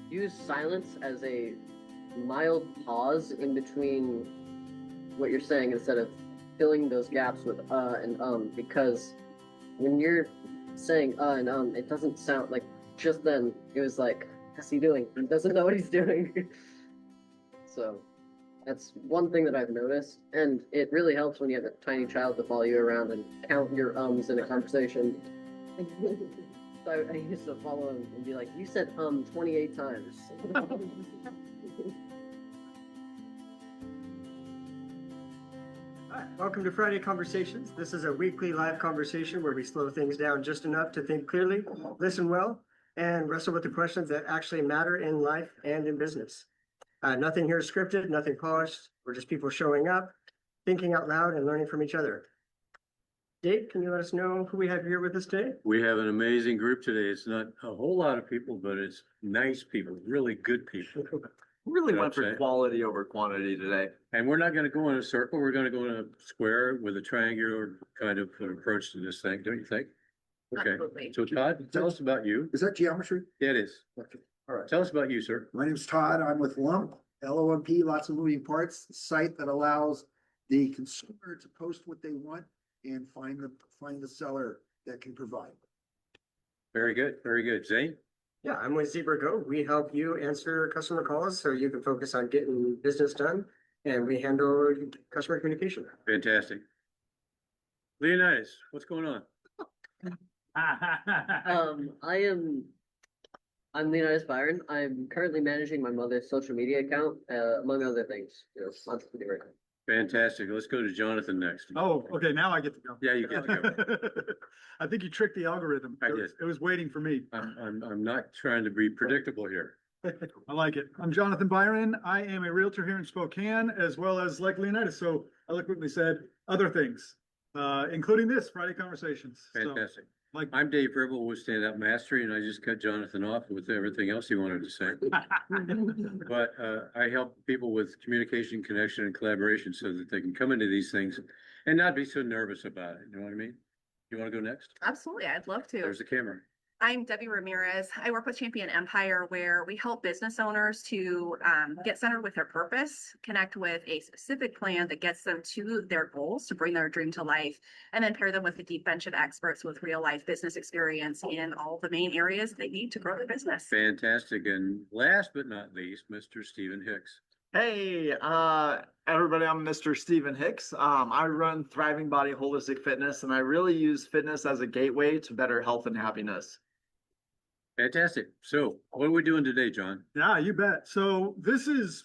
use silence as a mild pause in between what you're saying instead of filling those gaps with and because when you're saying and it doesn't sound like just then it was like, what's he doing? He doesn't know what he's doing. So that's one thing that I've noticed, and it really helps when you have a tiny child to follow you around and count your ums in a conversation. So I used to follow him and be like, "You said 28 times." Hi, welcome to Friday Conversations. This is a weekly live conversation where we slow things down just enough to think clearly, listen well, and wrestle with the questions that actually matter in life and in business. Nothing here is scripted, nothing polished. We're just people showing up, thinking out loud, and learning from each other. Dave, can you let us know who we have here with us today? We have an amazing group today. It's not a whole lot of people, but it's nice people, really good people. Really went for quality over quantity today. And we're not going to go in a circle. We're going to go in a square with a triangular kind of approach to this thing, don't you think? Okay. Absolutely. So Todd, tell us about you. Is that geometry? Yeah, it is. Okay. All right. Tell us about you, sir. My name's Todd. I'm with Lump, LOMP, lots of moving parts, site that allows the consumer to post what they want and find the seller that can provide. Very good. Very good. Zane? Yeah, I'm with Zebra Go. We help you answer customer calls so you can focus on getting business done, and we handle customer communication. Fantastic. Leonidas, what's going on? I'm Leonidas Byron. I'm currently managing my mother's social media account, among other things. Lots to do right now. Fantastic. Let's go to Jonathan next. Oh, okay, now I get to go. Yeah, you get to go. I think you tricked the algorithm. I did. It was waiting for me. I'm not trying to be predictable here. I like it. I'm Jonathan Byron. I am a realtor here in Spokane, as well as, like Leonidas so eloquently said, other things, including this Friday Conversations. Fantastic. So, I'm Dave Ribble with Stand Up Mastery, and I just cut Jonathan off with everything else he wanted to say. But I help people with communication, connection, and collaboration so that they can come into these things and not be so nervous about it. You know what I mean? You want to go next? Absolutely, I'd love to. There's the camera. I'm Debbie Ramirez. I work with Champion Empire, where we help business owners to get centered with their purpose, connect with a specific plan that gets them to their goals to bring their dream to life, and then pair them with a deep bench of experts with real life business experience in all the main areas they need to grow their business. Fantastic. And last but not least, Mr. Stephen Hicks. Hey, everybody, I'm Mr. Stephen Hicks. I run Thriving Body Holistic Fitness, and I really use fitness as a gateway to better health and happiness. Fantastic. So what are we doing today, John? yeah, you bet. So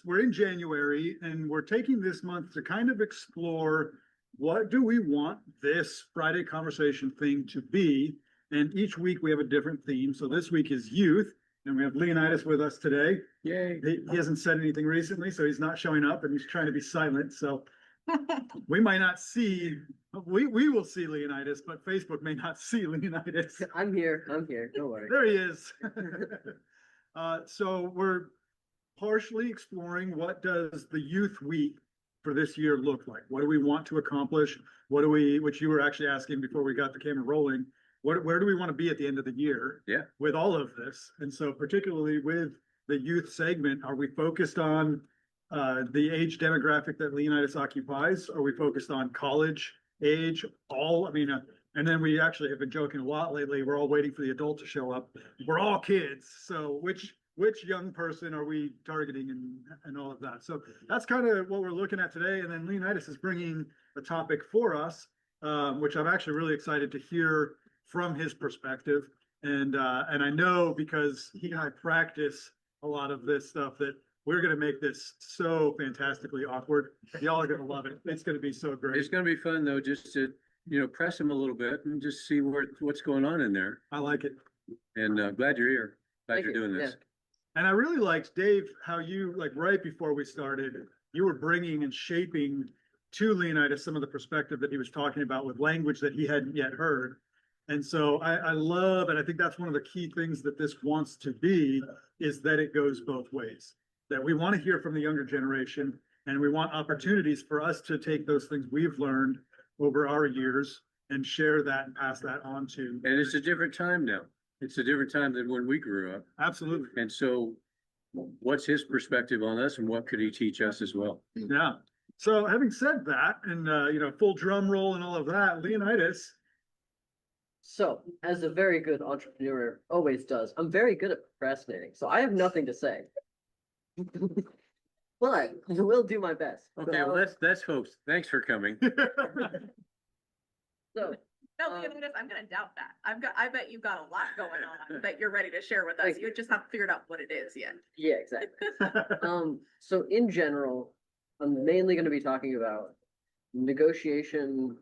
we're in January, and we're taking this month to kind of explore what do we want this Friday Conversation thing to be. And each week we have a different theme. So this week is youth. And we have Leonidas with us today. Yay. He hasn't said anything recently, so he's not showing up and he's trying to be silent. So we might not see, we will see Leonidas, but Facebook may not see Leonidas. I'm here. Don't worry. There he is. So we're partially exploring what does the youth week for this year look like? What do we want to accomplish? Which you were actually asking before we got the camera rolling. Where do we want to be at the end of the year? Yeah. With all of this? And so particularly with the youth segment, are we focused on the age demographic that Leonidas occupies? Are we focused on college age? And then we actually have been joking a lot lately. We're all waiting for the adult to show up. We're all kids. So which young person are we targeting and all of that? So that's kind of what we're looking at today. And then Leonidas is bringing a topic for us, which I'm actually really excited to hear from his perspective. And I know because he and I practice a lot of this stuff that we're going to make this so fantastically awkward. Y'all are going to love it. It's going to be so great. It's going to be fun though, just to, press him a little bit and just see what's going on in there. I like it. And glad you're here. Glad Thank you're you. doing this. Yeah. And I really liked, Dave, how you, like right before we started, you were bringing and shaping to Leonidas some of the perspective that he was talking about with language that he hadn't yet heard. And so I love, and I think that's one of the key things that this wants to be, is that it goes both ways. That we want to hear from the younger generation, and we want opportunities for us to take those things we've learned over our years and share that and pass that on to. And it's a different time now. It's a different time than when we grew up. Absolutely. And so what's his perspective on this and what could he teach us as well? Yeah. So having said that, and full drum roll and all of that, Leonidas. So, as a very good entrepreneur always does, I'm very good at procrastinating, so I have nothing to say. But I will do my best. Okay, well, that's folks. Thanks for coming. So, No, Leonidas, I'm gonna doubt that. I bet you've got a lot going on that you're ready to share with us. Thank You just haven't figured out what it is yet. yeah, exactly. So in general, I'm mainly going to be talking about negotiation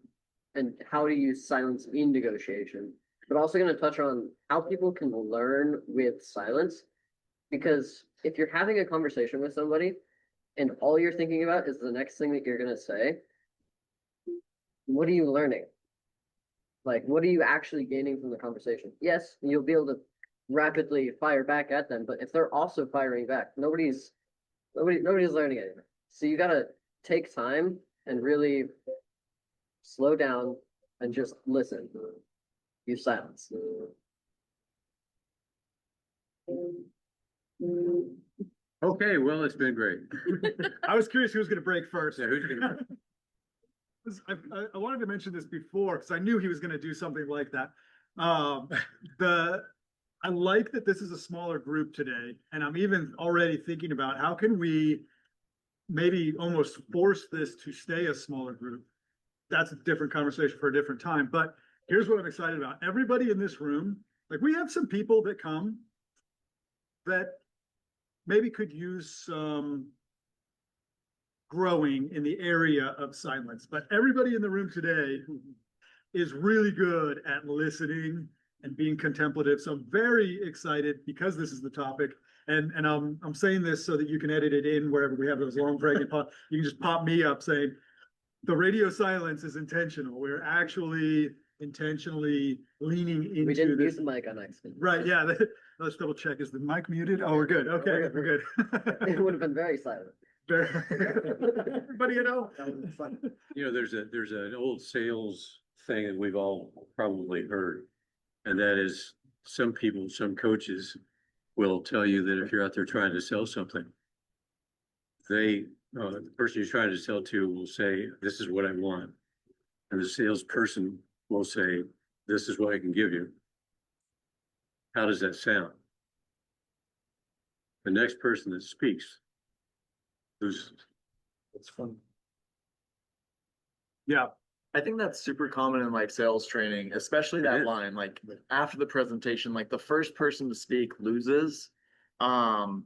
and how to use silence in negotiation, but also going to touch on how people can learn with silence. Because if you're having a conversation with somebody and all you're thinking about is the next thing that you're going to say, what are you learning? Like, what are you actually gaining from the conversation? Yes, you'll be able to rapidly fire back at them, but if they're also firing back, nobody's learning anything. So you gotta take time and really slow down and just listen. Use silence. Okay, well, it's been great. I was curious who was going to break first. So who's gonna, I wanted to mention this before because I knew he was going to do something like that. I like that this is a smaller group today, and I'm even already thinking about how can we maybe almost force this to stay a smaller group. That's a different conversation for a different time. But here's what I'm excited about. Everybody in this room, like we have some people that come that maybe could use some growing in the area of silence, but everybody in the room today is really good at listening and being contemplative. So I'm very excited because this is the topic. And I'm saying this so that you can edit it in wherever we have those long pregnant pop. You can just pop me up saying the radio silence is intentional. We're actually intentionally leaning into We didn't use this. the mic on accident. Right, yeah. Let's double check. Is the mic muted? Oh, we're good. Okay, we're It good. would have been very silent. Everybody, That was fun. there's an old sales thing that we've all probably heard. And that is some people, some coaches will tell you that if you're out there trying to sell something, the person you're trying to sell to will say, this is what I want. And the salesperson will say, this is what I can give you. How does that sound? The next person that speaks loses. It's fun. Yeah, I think that's super common in like sales training, especially It that is. line, like after the presentation, like the first person to speak loses. And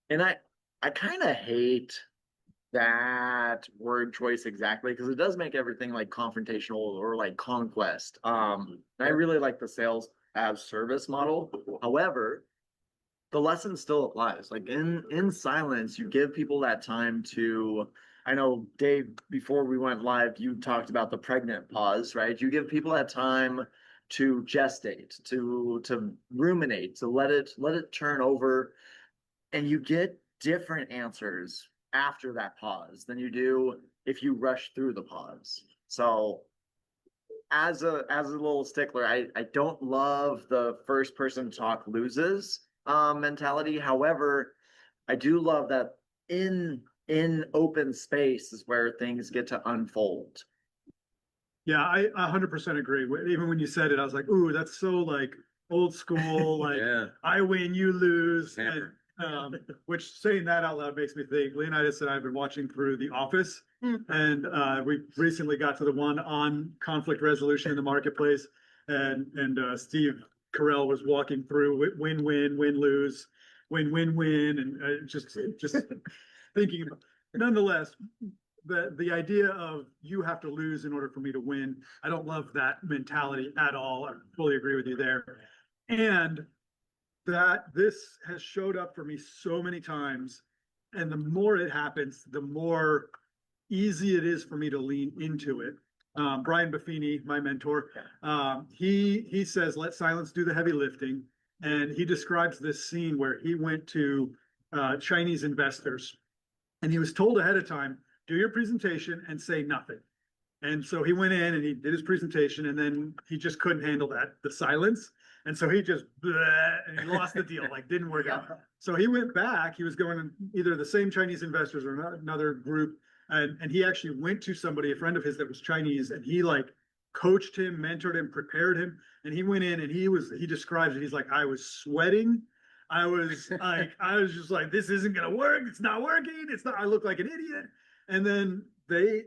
I kind of hate that word choice exactly because it does make everything like confrontational or like conquest. And I really like the sales as service model. However, the lesson still applies. Like in silence, you give people that time to. I know, Dave, before we went live, you talked about the pregnant pause, right? You give people that time to gestate, to ruminate, to let it turn over, and you get different answers after that pause than you do if you rush through the pause. So as a little stickler, I don't love the first person talk loses mentality. However, I do love that in open space is where things get to unfold. yeah, I 100% agree. Even when you said it, I was like, ooh, that's so like old school, like Yeah. I win, you lose. And, Hammer. which saying that out loud makes me think Leonidas and I have been watching through The Office, and we recently got to the one on conflict resolution in the marketplace, and Steve Carell was walking through win-win, win-lose, win-win-win, and just thinking about. Nonetheless, the idea of you have to lose in order for me to win, I don't love that mentality at all. I fully agree with you there. And that this has showed up for me so many times, and the more it happens, the more easy it is for me to lean into it. Brian Buffini, my mentor, he says, let silence do the heavy lifting. And he describes this scene where he went to Chinese investors, and he was told ahead of time, do your presentation and say nothing. And so he went in and he did his presentation, and then he just couldn't handle that, the silence. And so he just, bleh, and he lost the deal, like didn't work out. So he went back, he was going to either the same Chinese investors or another group. And he actually went to somebody, a friend of his that was Chinese, and he like coached him, mentored him, prepared him. And he went in and he describes it. He's like, I was sweating. I was just like, this isn't going to work. It's not working. It's not, I look like an idiot. And then the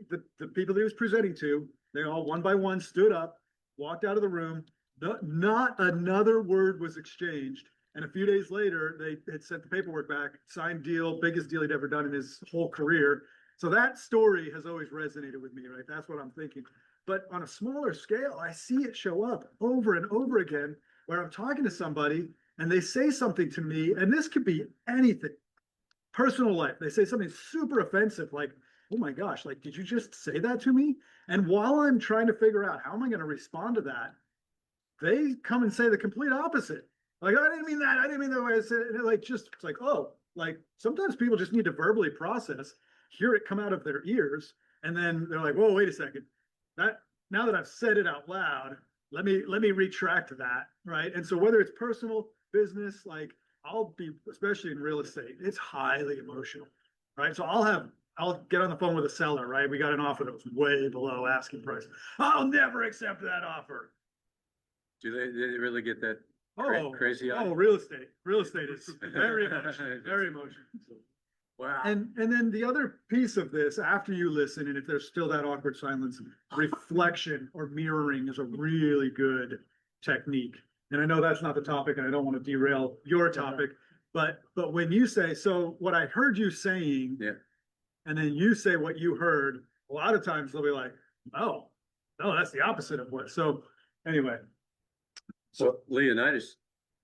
people that he was presenting to, they all one by one stood up, walked out of the room. Not another word was exchanged. And a few days later, they had sent the paperwork back, signed deal, biggest deal he'd ever done in his whole career. So that story has always resonated with me, right? That's what I'm thinking. But on a smaller scale, I see it show up over and over again where I'm talking to somebody and they say something to me, and this could be anything, personal life. They say something super offensive, like, oh my gosh, like, did you just say that to me? And while I'm trying to figure out how am I going to respond to that, they come and say the complete opposite. Like, I didn't mean that. I didn't mean that way I said it. Like, just, it's like, oh, like sometimes people just need to verbally process, hear it come out of their ears, and then they're like, whoa, wait a second. Now that I've said it out loud, let me retract that, right? And so whether it's personal, business, like I'll be, especially in real estate, it's highly emotional, right? So I'll get on the phone with a seller, right? We got an offer that was way below asking price. I'll never accept that offer. Do they really get that Oh, crazy? real estate is very emotional, very emotional. Wow. And then the other piece of this, after you listen, and if there's still that awkward silence, reflection or mirroring is a really good technique. And I know that's not the topic, and I don't want to derail your topic, but when you say, so what I heard you saying, Yeah. and then you say what you heard, a lot of times they'll be like, oh, no, that's the opposite of what. So anyway. So Leonidas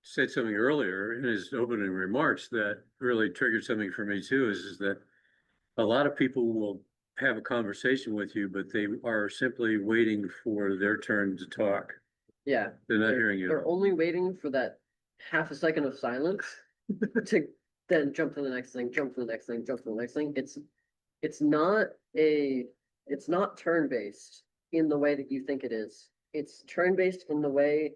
said something earlier in his opening remarks that really triggered something for me too, is that a lot of people will have a conversation with you, but they are simply waiting for their turn to talk. Yeah. They're not hearing you. They're only waiting for that half a second of silence to then jump to the next thing, jump to the next thing, jump to the next thing. It's not turn-based in the way that you think it is. It's turn-based in the way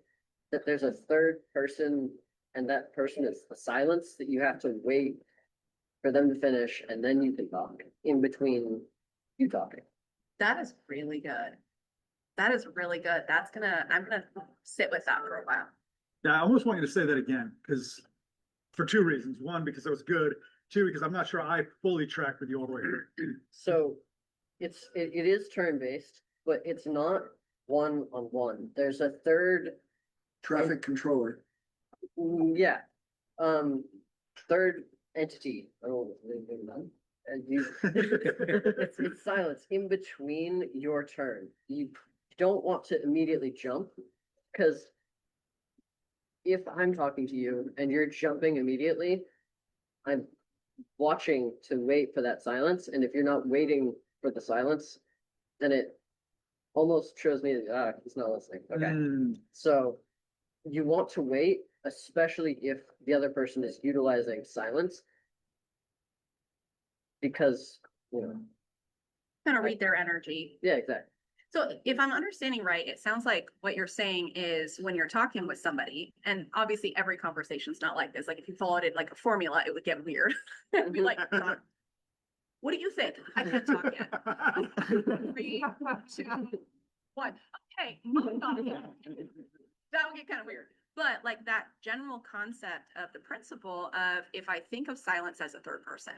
that there's a third person, and that person is the silence that you have to wait for them to finish, and then you can talk in between you talking. That is really good. That is really good. I'm gonna sit with that for a while. Yeah, I almost want you to say that again, because for two reasons. One, because it was good. Two, because I'm not sure I fully tracked with you all the way through. So it is turn-based, but it's not one-on-one. There's a third. Traffic controller. Yeah. Third entity. Oh, and it's silence in between your turn. You don't want to immediately jump, because if I'm talking to you and you're jumping immediately, I'm watching to wait for that silence. And if you're not waiting for the silence, then it almost shows me that he's not listening. Okay. So you want to wait, especially if the other person is utilizing silence, because, Kind of read their energy. yeah, exactly. So if I'm understanding right, it sounds like what you're saying is when you're talking with somebody, and obviously every conversation's not like this. Like if you followed it like a formula, it would get weird. It'd be like, what do you think? I can't talk yet. 3, 2, 1. Okay. That would get kind of weird. But like that general concept of the principle of, if I think of silence as a third person,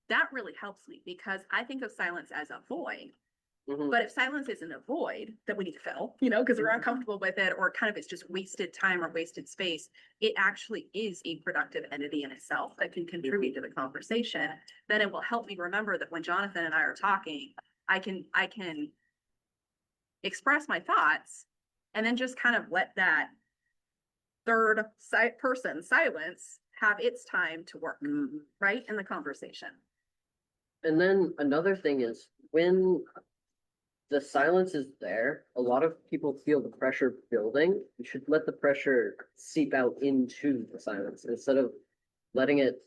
that really helps me, because I think of silence as a void. Mhm. But if silence isn't a void that we need to fill, because we're uncomfortable with it, or kind of it's just wasted time or wasted space, it actually is a productive entity in itself that can contribute to the conversation. Then it will help me remember that when Jonathan and I are talking, I can express my thoughts, and then just kind of let that third person silence have its time to work, right, in the conversation. And then another thing is, when the silence is there, a lot of people feel the pressure building. You should let the pressure seep out into the silence instead of letting it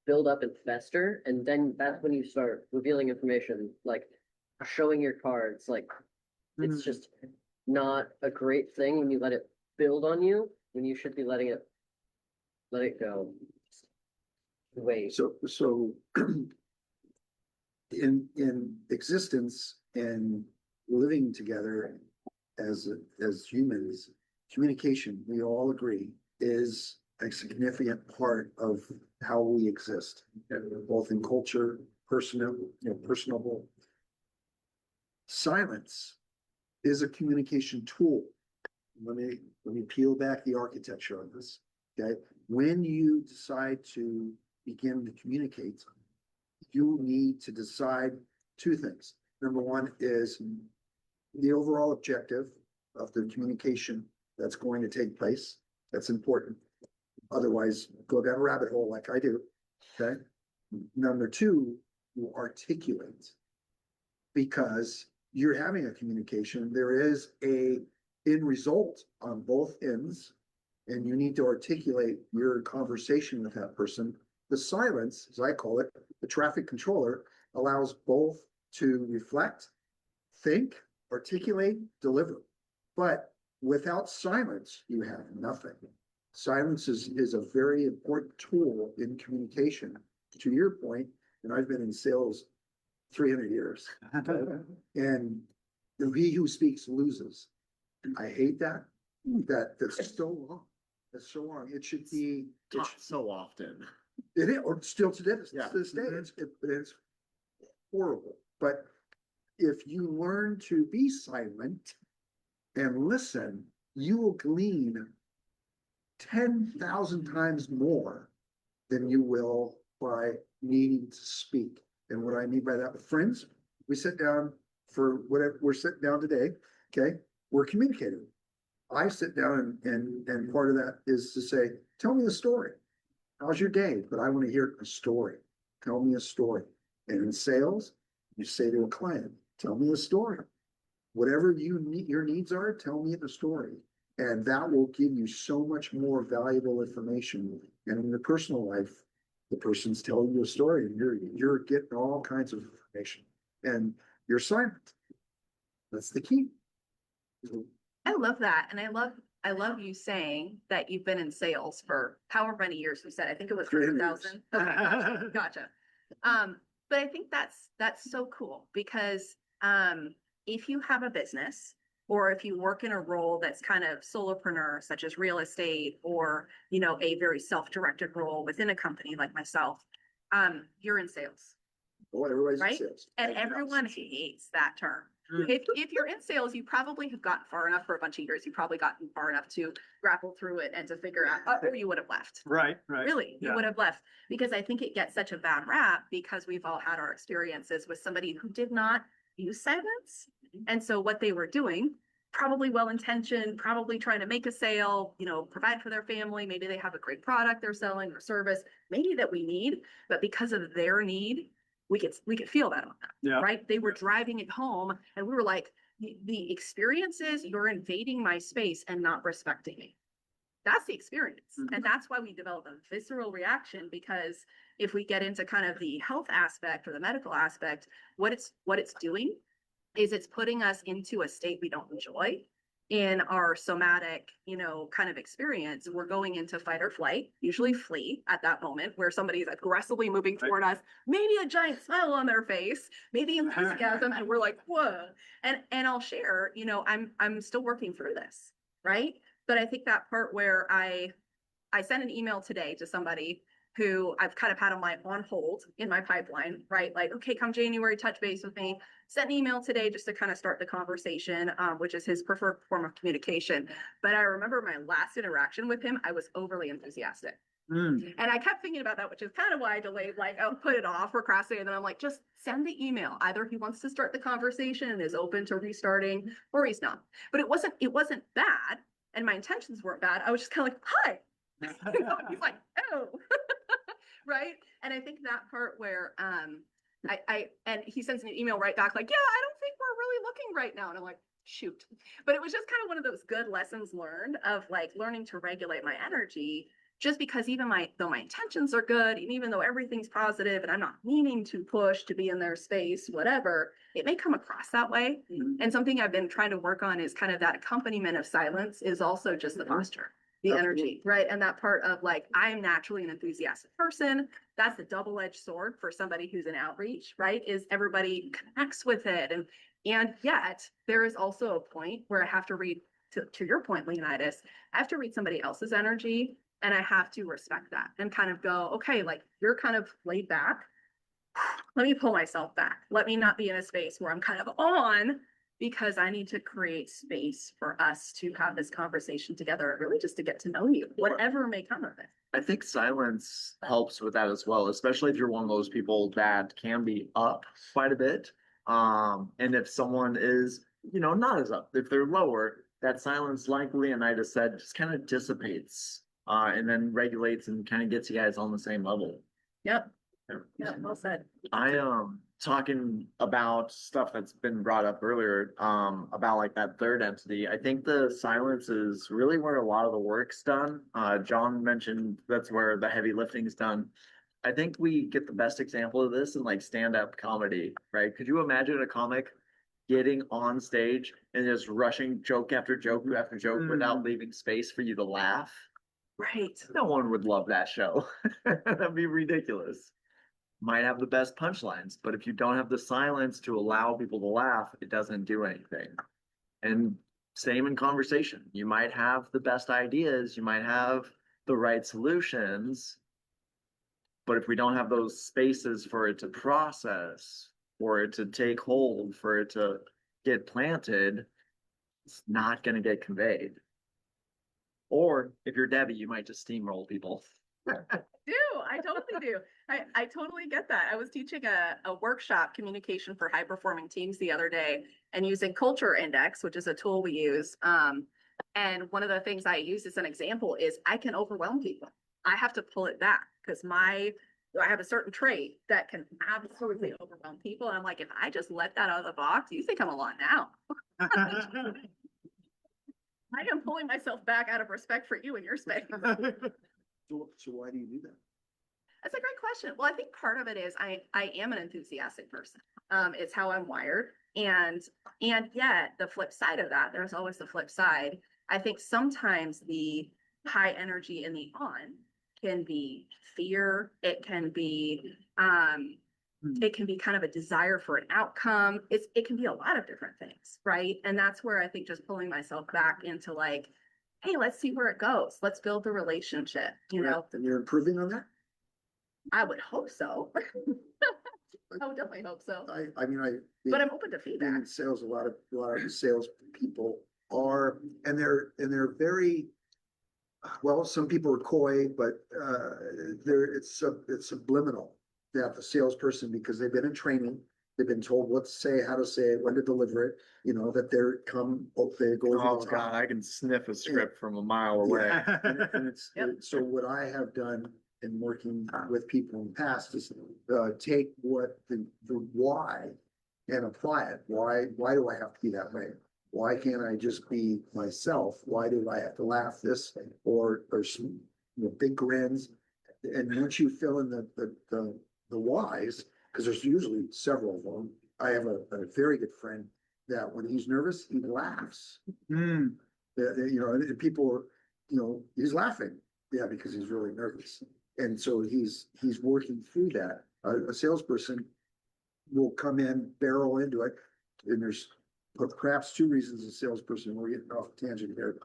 build up and fester. And then that's when you start revealing information, like showing your cards. Like, it's just not a great thing when you let it build on you. when you should be let it go. Wait. So in existence and living together as humans, communication, we all agree, is a significant part of how we exist, both in culture, personable. Silence is a communication tool. Let me peel back the architecture on this. Okay, when you decide to begin to communicate, you need to decide two things. Number one is the overall objective of the communication that's going to take place. That's important. Otherwise, go down a rabbit hole like I do. Okay. Number two, you articulate, because you're having a communication. There is a end result on both ends, and you need to articulate your conversation with that person. The silence, as I call it, the traffic controller, allows both to reflect, think, articulate, deliver. But without silence, you have nothing. Silence is a very important tool in communication. To your point, and I've been in sales 300 years, and he who speaks loses. I hate that. That's so wrong. That's so wrong. It should be Taught so often. it is, or still to this, Yeah. to this day, it's horrible. But if you learn to be silent and listen, you will glean 10,000 times more than you will by needing to speak. And what I mean by that, with friends, we sit down for whatever we're sitting down today. Okay, we're communicating. I sit down and part of that is to say, tell me a story. How's your day? But I want to hear a story. Tell me a story. And in sales, you say to a client, tell me a story. Whatever your needs are, tell me the story. And that will give you so much more valuable information. And in your personal life, the person's telling you a story and you're getting all kinds of information. And you're silent. That's the key. I love that. And I love you saying that you've been in sales for however many years you said. I think it was 3,000. Okay, gotcha. But I think that's so cool because if you have a business or if you work in a role that's kind of solopreneur, such as real estate, or a very self-directed role within a company like myself, you're in sales. Well, everybody's Right? in sales. And everyone hates that term. If you're in sales, you probably have gotten far enough for a bunch of years. You've probably gotten far enough to grapple through it and to figure out, or you would have left. Right. Really, you Yeah. would have left because I think it gets such a bad rap because we've all had our experiences with somebody who did not use silence. And so what they were doing, probably well-intentioned, probably trying to make a sale, provide for their family. Maybe they have a great product they're selling or service, maybe that we need, but because of their need, we could feel that on them, Yeah. right? They were driving it home and we were like, the experience is you're invading my space and not respecting me. That's the experience. Mhm. And that's why we develop a visceral reaction, because if we get into kind of the health aspect or the medical aspect, what it's doing is it's putting us into a state we don't enjoy in our somatic, kind of experience. We're going into fight or flight, usually flee at that moment where somebody's aggressively moving toward us, maybe a giant smile on their face, maybe enthusiasm, and we're like, whoa. And I'll share, I'm still working through this, right? But I think that part where I sent an email today to somebody who I've kind of had on hold in my pipeline, right? Like, okay, come January, touch base with me. Sent an email today just to kind of start the conversation, which is his preferred form of communication. But I remember my last interaction with him, I was overly enthusiastic. And I kept thinking about that, which is kind of why I delayed, like, I'll put it off, procrastinate, and then I'm like, just send the email. Either he wants to start the conversation and is open to restarting, or he's not. But it wasn't bad, and my intentions weren't bad. I was just kind of like, hi. He's like, oh. Right. And I think that part where and he sends an email right back like, yeah, I don't think we're really looking right now. And I'm like, shoot. But it was just kind of one of those good lessons learned of like learning to regulate my energy, just because though my intentions are good, and even though everything's positive and I'm not meaning to push to be in their space, whatever, it may come across that way. And something I've been trying to work on is kind of that accompaniment of silence is also just the posture. the Absolutely. energy, right? And that part of like, I'm naturally an enthusiastic person. That's the double-edged sword for somebody who's in outreach, right? Is everybody connects with it. And yet there is also a point where I have to read, to your point, Leonidas, I have to read somebody else's energy and I have to respect that and kind of go, okay, like you're kind of laid back. Let me pull myself back. Let me not be in a space where I'm kind of on, because I need to create space for us to have this conversation together, really just to get to know you, whatever may come of it. I think silence helps with that as well, especially if you're one of those people that can be up quite a bit. And if someone is, not as up, if they're lower, that silence, like Leonidas said, just kind of dissipates, and then regulates and kind of gets you guys on the same level. Yep. Yeah, well said. I talking about stuff that's been brought up earlier, about like that third entity. I think the silence is really where a lot of the work's done. John mentioned that's where the heavy lifting's done. I think we get the best example of this in like stand-up comedy, right? Could you imagine a comic getting on stage and just rushing joke after joke after joke without leaving space for you to laugh? Right. No one would love that show. That'd be ridiculous. Might have the best punchlines, but if you don't have the silence to allow people to laugh, it doesn't do anything. And same in conversation. You might have the best ideas, you might have the right solutions, but if we don't have those spaces for it to process, for it to take hold, for it to get planted, it's not going to get conveyed. Or if you're Debbie, you might just steamroll people. I totally do. I totally get that. I was teaching a workshop, communication for high performing teams, the other day, and using Culture Index, which is a tool we use. And one of the things I use as an example is I can overwhelm people. I have to pull it back because I have a certain trait that can absolutely overwhelm people. And I'm like, if I just let that out of the box, you think I'm a lot now. I am pulling myself back out of respect for you and your space. So why do you do that? That's a great question. Well, I think part of it is I am an enthusiastic person. It's how I'm wired. And yet the flip side of that, there's always the flip side. I think sometimes the high energy in the on can be fear. It can be kind of a desire for an outcome. It can be a lot of different things, right? And that's where I think just pulling myself back into like, hey, let's see where it goes. Let's build the relationship, you know? And you're improving on that? I would hope so. I would definitely hope so. But I'm open to being feedback. in sales, a lot of sales people are, and they're very, well, some people are coy, but it's subliminal that the salesperson, because they've been in training, they've been told what to say, how to say it, when to deliver it, that they go over Oh the top. God, I can sniff a script from a mile away. And so what I have done in working with people in the past is take what the why and apply it. Why do I have to be that way? Why can't I just be myself? Why do I have to laugh this or some big grins? And once you fill in the whys, because there's usually several of them. I have a very good friend that when he's nervous, he laughs. And people, he's laughing. Yeah, because he's really nervous. And so he's working through that. A salesperson will come in, barrel into it, and there's perhaps two reasons a salesperson, we're getting off tangent here,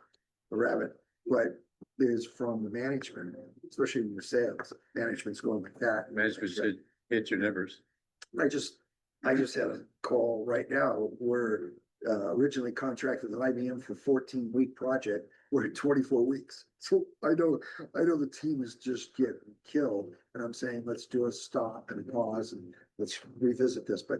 a rabbit, but is from the management, especially in your sales. Management's going like that. Management said, hit your numbers. I just had a call right now. We're originally contracted with IBM for 14-week project. We're at 24 weeks. So I know the team is just getting killed. And I'm saying, let's do a stop and pause and let's revisit this. But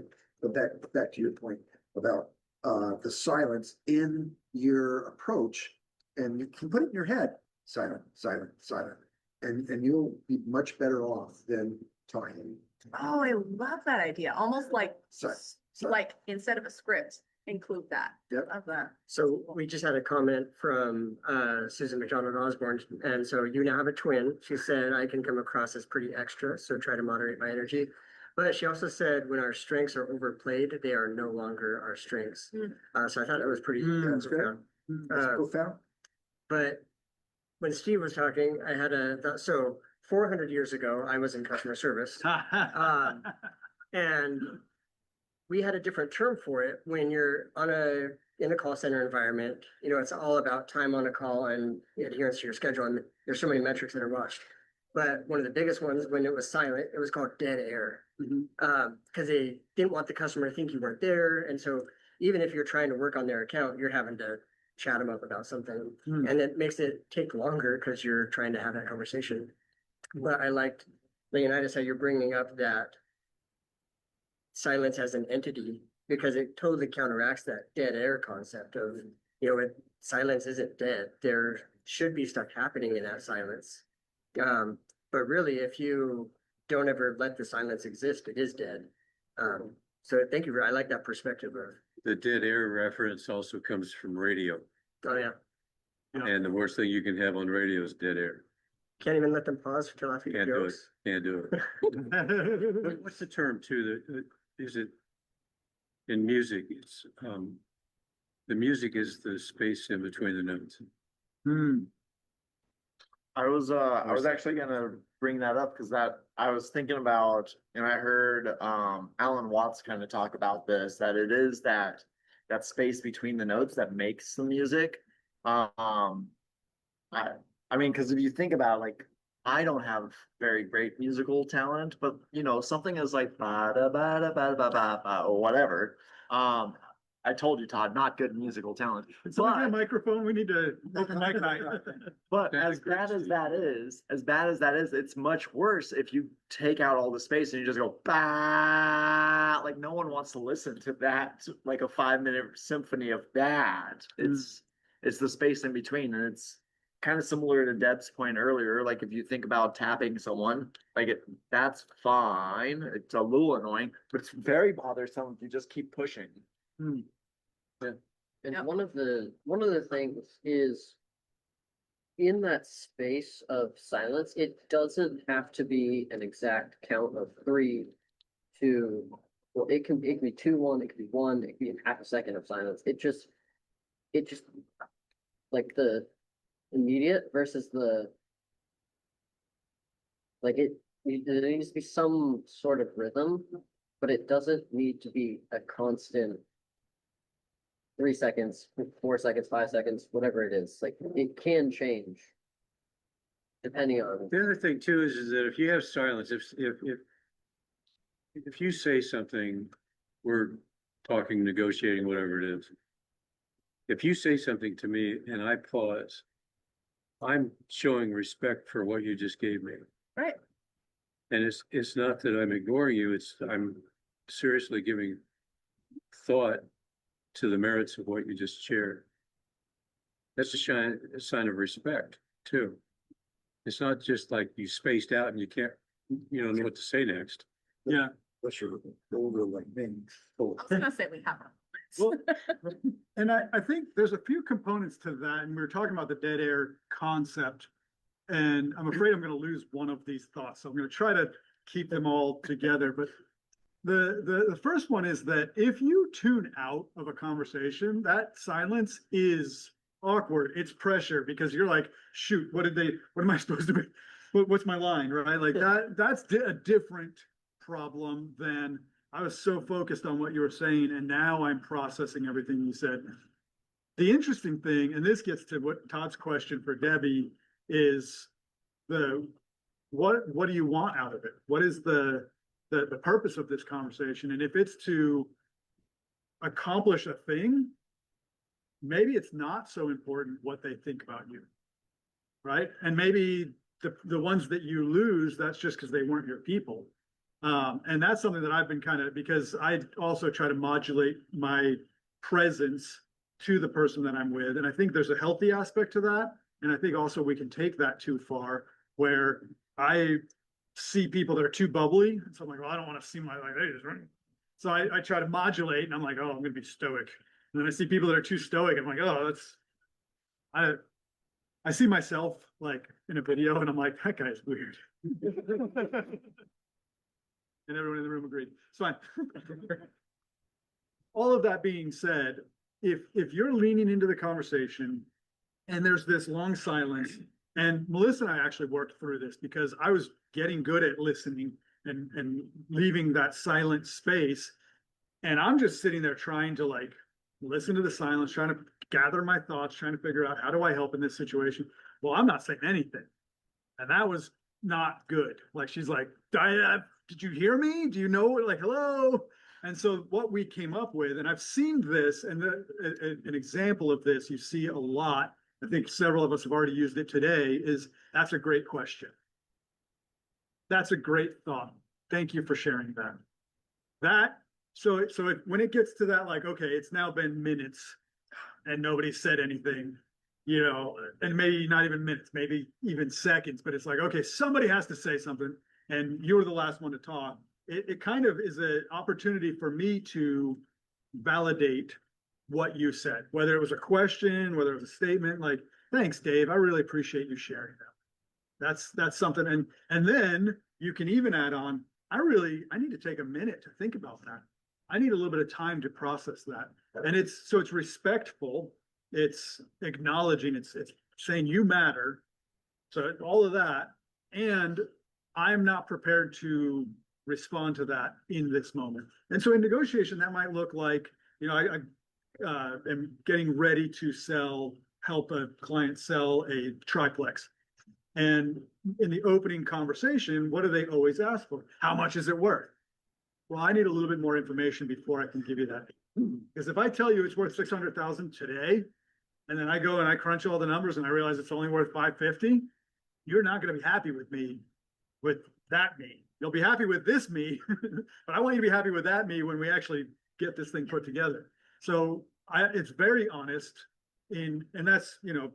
back to your point about the silence in your approach, and you can put it in your head, silent, silent, silent. And you'll be much better off than talking. Oh, I love that idea. Almost like Silent. instead of a script, include that. Yep. Love that. So we just had a comment from Susan McDonald Osborne, and so you now have a twin. She said, I can come across as pretty extra, so try to moderate my energy. But she also said, when our strengths are overplayed, they are no longer our strengths. So I thought that was pretty That's great. profound. That's profound. But when Steve was talking, I had so 400 years ago, I was in customer service. And we had a different term for it when you're in a call center environment. You know, it's all about time on a call and adherence to your schedule. And there's so many metrics that are watched. But one of the biggest ones, when it was silent, it was called dead air. Because they didn't want the customer to think you weren't there. And so even if you're trying to work on their account, you're having to chat them up about something. And it makes it take longer because you're trying to have that conversation. But I liked, Leonidas, how you're bringing up that silence as an entity, because it totally counteracts that dead air concept of, you know, silence isn't dead. There should be stuff happening in that silence. But really, if you don't ever let the silence exist, it is dead. So thank you. I like that perspective of, The dead air reference also comes from radio. oh yeah, And the worst thing you can have on radio is dead air. can't even let them pause to laugh at your Can't do it, jokes. can't do it. What's the term too, is it in music? It's, the music is the space in between the notes. I was actually gonna bring that up because I was thinking about, and I heard Alan Watts kind of talk about this, that it is that space between the notes that makes the music. I mean, because if you think about, like, I don't have very great musical talent, but you know, something is like ba da ba da ba ba ba ba or whatever. I told you, Todd, not good musical talent. Somebody get a microphone, we need to open mic night. But as bad as that is, it's much worse if you take out all the space and you just go bah. Like, no one wants to listen to that, like a 5-minute symphony of that. It's the space in between, and it's kind of similar to Deb's point earlier. Like, if you think about tapping someone, like, that's fine. It's a little annoying, but it's very bothersome if you just keep pushing. And Yep. one of the things is in that space of silence, it doesn't have to be an exact count of 3, 2. Well, it can be 2, 1, it could be 1, it could be half a second of silence. It just like the immediate versus the like there needs to be some sort of rhythm, but it doesn't need to be a constant 3 seconds, 4 seconds, 5 seconds, whatever it is. Like, it can change depending on. The other thing too is that if you have silence, if you say something, we're talking, negotiating, whatever it is. If you say something to me and I pause, I'm showing respect for what you just gave me. Right. And it's not that I'm ignoring you, I'm seriously giving thought to the merits of what you just shared. That's a sign of respect too. It's not just like you spaced out and you don't know what to say next. Yeah. Unless you're older like me. I was gonna say we have. Well, and I think there's a few components to that, and we were talking about the dead air concept, and I'm afraid I'm going to lose one of these thoughts, so I'm going to try to keep them all together. But the first one is that if you tune out of a conversation, that silence is awkward. It's pressure because you're like, shoot, what am I supposed to be? What's my line, right? Like that's a different problem than I was so focused on what you were saying, and now I'm processing everything you said. The interesting thing, and this gets to what Todd's question for Debbie, is what do you want out of it? What is the purpose of this conversation? And if it's to accomplish a thing, maybe it's not so important what they think about you, right? And maybe the ones that you lose, that's just because they weren't your people. And that's something that I've been because I also try to modulate my presence to the person that I'm with. And I think there's a healthy aspect to that. And I think also we can take that too far where I see people that are too bubbly. So I'm like, well, I don't want to seem like they just right. So I try to modulate, and I'm like, oh, I'm going to be stoic. And then I see people that are too stoic. I'm like, oh, I see myself like in a video and I'm like, that guy's weird. And everyone in the room agreed. It's fine. All of that being said, if you're leaning into the conversation and there's this long silence And Melissa and I actually worked through this because I was getting good at listening and leaving that silent space. And I'm just sitting there trying to like listen to the silence, trying to gather my thoughts, trying to figure out how do I help in this situation. Well, I'm not saying anything. And that was not good. Like, she's like, did you hear me? Do you know? Like, hello? And so what we came up with, and I've seen this, and an example of this you see a lot, I think several of us have already used it today, is that's a great question. That's a great thought. Thank you for sharing that. When it gets to that, like, okay, it's now been minutes and nobody said anything, you know, and maybe not even minutes, maybe even seconds, but it's like, okay, somebody has to say something and you're the last one to talk. It kind of is an opportunity for me to validate what you said, whether it was a question, whether it was a statement, like, thanks, Dave, I really appreciate you sharing that. That's something. And then you can even add on, I need to take a minute to think about that. I need a little bit of time to process that. And it's respectful. It's acknowledging, it's saying you matter. So all of that. And I'm not prepared to respond to that in this moment. And so in negotiation, that might look like, you know, I am getting ready to help a client sell a triplex. And in the opening conversation, what do they always ask for? How much is it worth? Well, I need a little bit more information before I can give you that. Because if I tell you it's worth 600,000 today, and then I go and I crunch all the numbers and I realize it's only worth 550, you're not going to be happy with me, with that me. You'll be happy with this me, but I want you to be happy with that me when we actually get this thing put together. So it's very honest and that's, you know,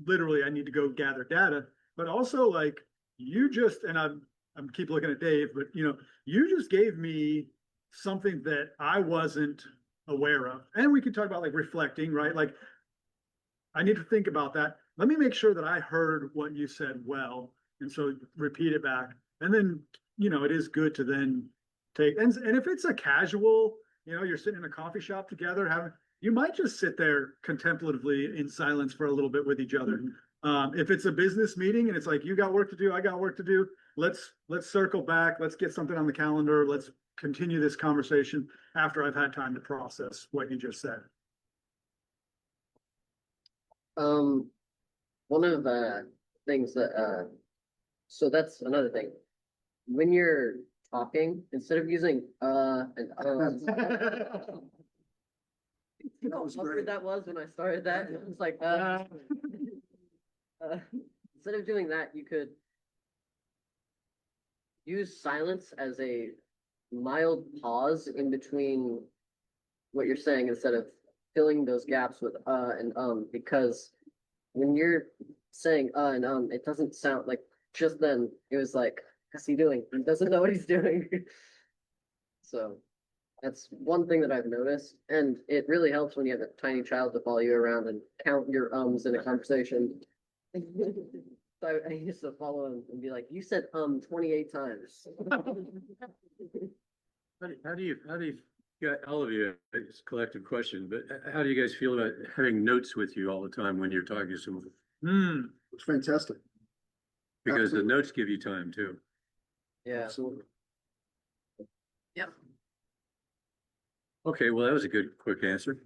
literally I need to go gather data, but also like and I'm keep looking at Dave, but you know, you just gave me something that I wasn't aware of. And we could talk about like reflecting, right? Like I need to think about that. Let me make sure that I heard what you said well. And so repeat it back. And then, you know, it is good to then take, and if it's a casual, you know, you're sitting in a coffee shop together, you might just sit there contemplatively in silence for a little bit with each other. If it's a business meeting and it's like, you got work to do, I got work to do, let's circle back. Let's get something on the calendar. Let's continue this conversation after I've had time to process what you just said. One of the things that, so that's another thing. When you're talking, instead of using, and, you know how weird that was when I started that? It was like, instead of doing that, you could use silence as a mild pause in between what you're saying instead of filling those gaps with and because when you're saying and it doesn't sound like just then it was like, what's he doing? He doesn't know what he's doing. So that's one thing that I've noticed, and it really helps when you have a tiny child to follow you around and count your ums in a conversation. So I used to follow him and be like, you said 28 times. How do you, all of you, it's a collective question, but how do you guys feel about having notes with you all the time when you're talking to someone? It's fantastic. Because Absolutely. the notes give you time too. Yeah. Absolutely. Yep. Okay, well, that was a good, quick answer.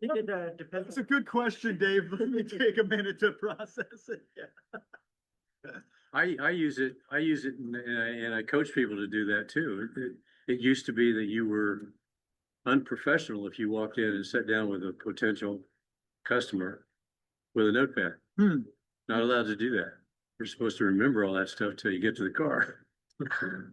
That's a good question, Dave. Let me take a minute to process it. Yeah. I use it and I coach people to do that too. It used to be that you were unprofessional if you walked in and sat down with a potential customer with a notepad. Not allowed to do that. You're supposed to remember all that stuff till you get to the car.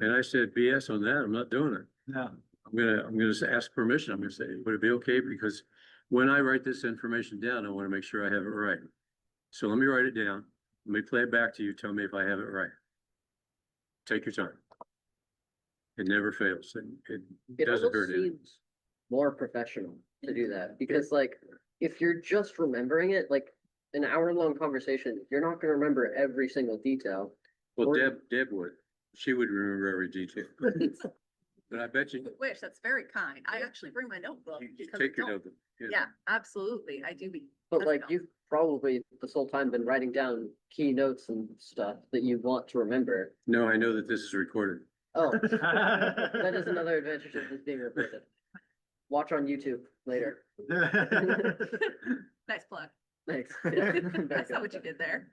And I said, BS on that. I'm not doing it. No. I'm gonna ask permission. I'm gonna say, would it be okay? Because when I write this information down, I want to make sure I have it right. So let me write it down. Let me play it back to you. Tell me if I have it right. Take your time. It never fails. It doesn't hurt almost it. seems more professional to do that because like if you're just remembering it, like an hour-long conversation, you're not going to remember every single detail. Well, Or- Deb would. She would remember every detail. But I bet you. Wish, that's very kind. I actually bring my notebook. You because take I your don't. notebook. Yeah, absolutely. I do be. But that's like no. you've probably this whole time been writing down key notes and stuff that you want to remember. No, I know that this is recorded. Oh, that is another advantage of this being recorded. Watch on YouTube later. Nice plug. Thanks. That's not what you did there.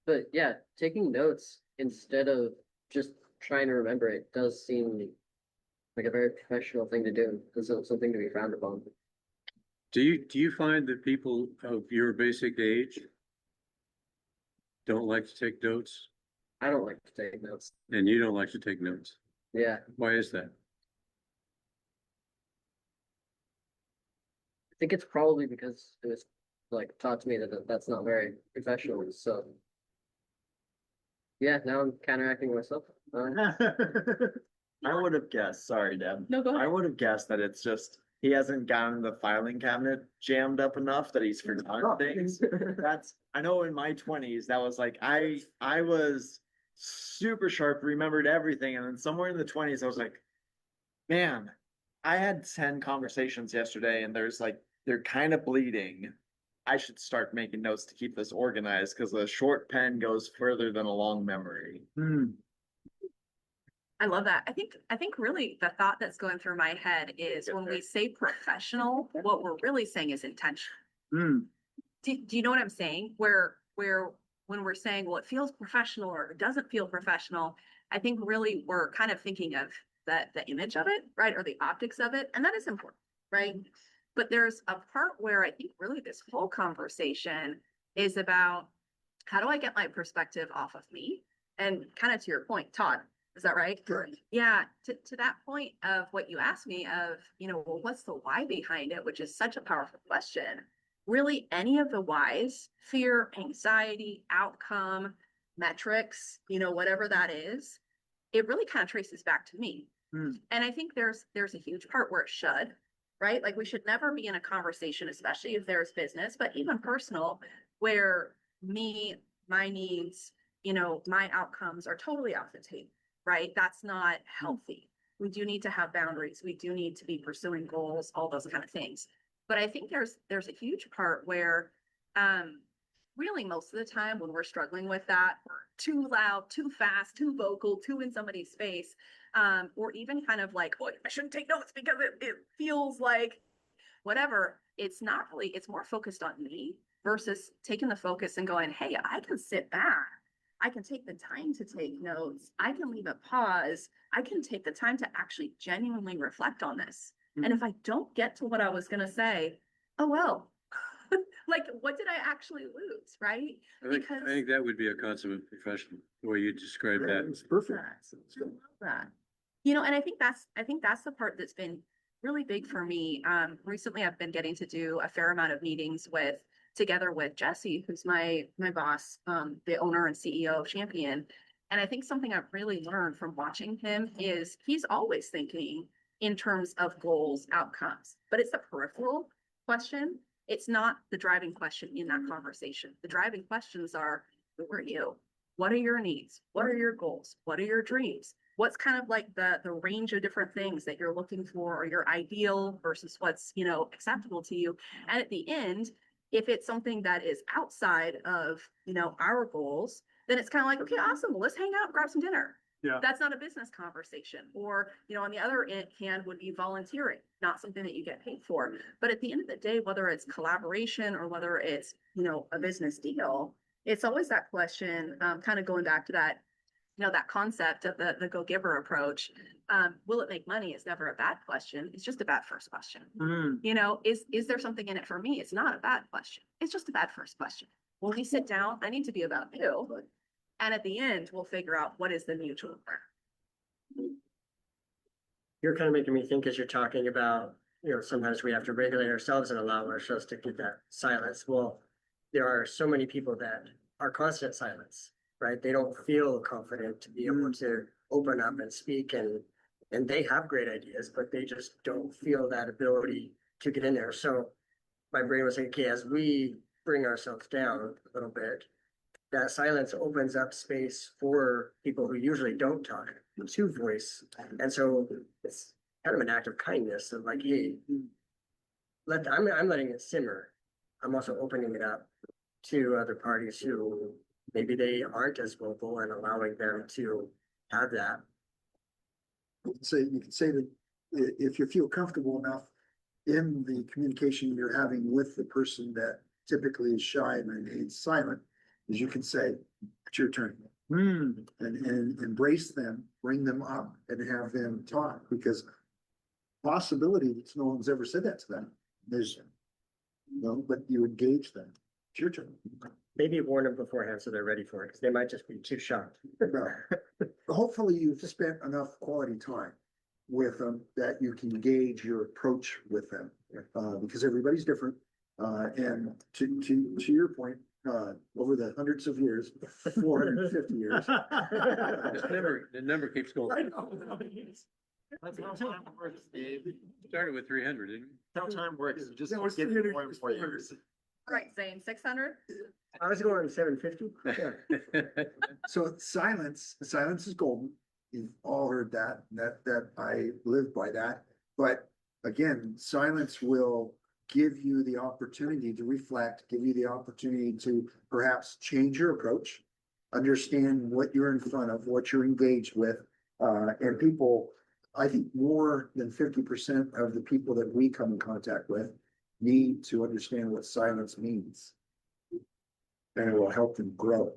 But yeah, taking notes instead of just trying to remember it does seem like a very professional thing to do. It's something to be frowned upon. Do you find that people of your basic age don't like to take notes, I don't like to take notes. and you don't like to take notes? Yeah, Why is that? I think it's probably because it was like taught to me that that's not very professional. So yeah, now I'm counteracting myself. I would have guessed, sorry, Deb. No, go I ahead. would have guessed that it's just, he hasn't gotten the filing cabinet jammed up enough that he's forgotten things. That's, I know in my twenties, that was like, I was super sharp, remembered everything, and then somewhere in the twenties, I was like, man, I had 10 conversations yesterday and there's like, they're kind of bleeding. I should start making notes to keep this organized, because a short pen goes further than a long memory. I love that. I think really the thought that's going through my head is when we say professional, what we're really saying is intentional. Do you know what I'm saying? Where when we're saying, well, it feels professional or it doesn't feel professional, I think really we're kind of thinking of the image of it, right? Or the optics of it. And that is important, right? But there's a part where I think really this whole conversation is about how do I get my perspective off of me? And kind of to your point, Todd, is that right? Correct. Yeah, to that point of what you asked me of, well, what's the why behind it, which is such a powerful question. Really, any of the whys, fear, anxiety, outcome, metrics, whatever that is, it really kind of traces back to me. And I think there's a huge part where it should, right? Like we should never be in a conversation, especially if there's business, but even personal, where me, my needs, my outcomes are totally off the table, right? That's not healthy. We do need to have boundaries. We do need to be pursuing goals, all those kind of things. But I think there's a huge part where really most of the time when we're struggling with that, we're too loud, too fast, too vocal, too in somebody's face, or even kind of like, oh, I shouldn't take notes because it feels like whatever. It's not really, it's more focused on me versus taking the focus and going, hey, I can sit back. I can take the time to take notes. I can leave a pause. I can take the time to actually genuinely reflect on this. And if I don't get to what I was going to say, oh, well, like, what did I actually lose? Right. I think that would be a consummate professional, the way you describe that. It's perfect. I love that. And I think that's the part that's been really big for me. Recently I've been getting to do a fair amount of meetings together with Jesse, who's my boss, the owner and CEO of Champion. And I think something I've really learned from watching him is he's always thinking in terms of goals, outcomes, but it's a peripheral question. It's not the driving question in that conversation. The driving questions are, who are you? What are your needs? What are your goals? What are your dreams? What's kind of like the range of different things that you're looking for, or your ideal versus what's, acceptable to you. And at the end, if it's something that is outside of, our goals, then it's kind of like, okay, awesome. Well, let's hang out and grab some dinner. Yeah. That's not a business conversation. Or, on the other hand would be volunteering, not something that you get paid for. But at the end of the day, whether it's collaboration or whether it's, a business deal, it's always that question, kind of going back to that, that concept of the go-giver approach. Will it make money is never a bad question. It's just a bad first question. Is there something in it for me? It's not a bad question. It's just a bad first question. When we sit down, I need to be about you. And at the end, we'll figure out what is the mutual learn. You're kind of making me think as you're talking about, sometimes we have to regulate ourselves and allow ourselves to keep that silence. Well, there are so many people that are constant silence, right? They don't feel confident to be able to open up and speak, and they have great ideas, but they just don't feel that ability to get in there. So my brain was like, okay, as we bring ourselves down a little bit, that silence opens up space for people who usually don't talk to voice. And so it's kind of an act of kindness of like, hey, I'm letting it simmer. I'm also opening it up to other parties who maybe they aren't as vocal and allowing them to have that. You could say that if you feel comfortable enough in the communication you're having with the person that typically is shy and remains silent, is you can say, it's your turn. And embrace them, bring them up and have them talk, because possibility that no one's ever said that to them. There's but you engage them. It's your turn. Maybe warn them beforehand so they're ready for it, because they might just be too shocked. Hopefully you've spent enough quality time with them that you can gauge your approach with them, because everybody's different. And to your point, over the hundreds of years, 450 years. The number keeps I going. know. That's how time works, Dave. Started with 300, didn't That's how time works. You just No, it's get 300, more and it's more 400. years. Right, Zane, 600? I was going 750. Yeah. you? So silence is golden. You've all heard that I live by that. But again, silence will give you the opportunity to reflect, give you the opportunity to perhaps change your approach, understand what you're in front of, what you're engaged with. And people, I think more than 50% of the people that we come in contact with need to understand what silence means. And it will help them grow.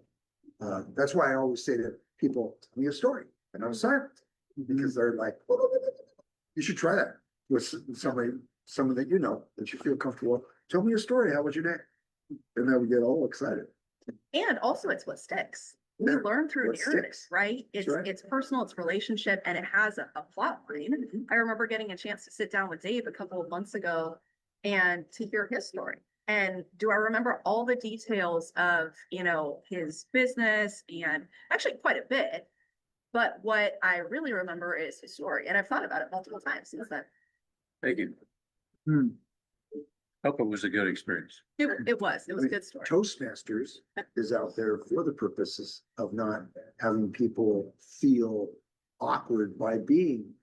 That's why I always say to people, tell me a story, and I'm silent, because they're like, you should try that with someone that you know, that you feel comfortable. Tell me your story. How was your day? And then we get all excited. And also it's what sticks. We Yeah, learn through what narrative, sticks. right? It's right. it's personal, it's relationship, and it has a plot line. I remember getting a chance to sit down with Dave a couple of months ago and to hear his story. And do I remember all the details of, his business, and actually quite a bit. But what I really remember is his story. And I've thought about it multiple times since then. Thank you. Hope it was a good experience. It was a good story. Toastmasters is out there for the purposes of not having people feel awkward by being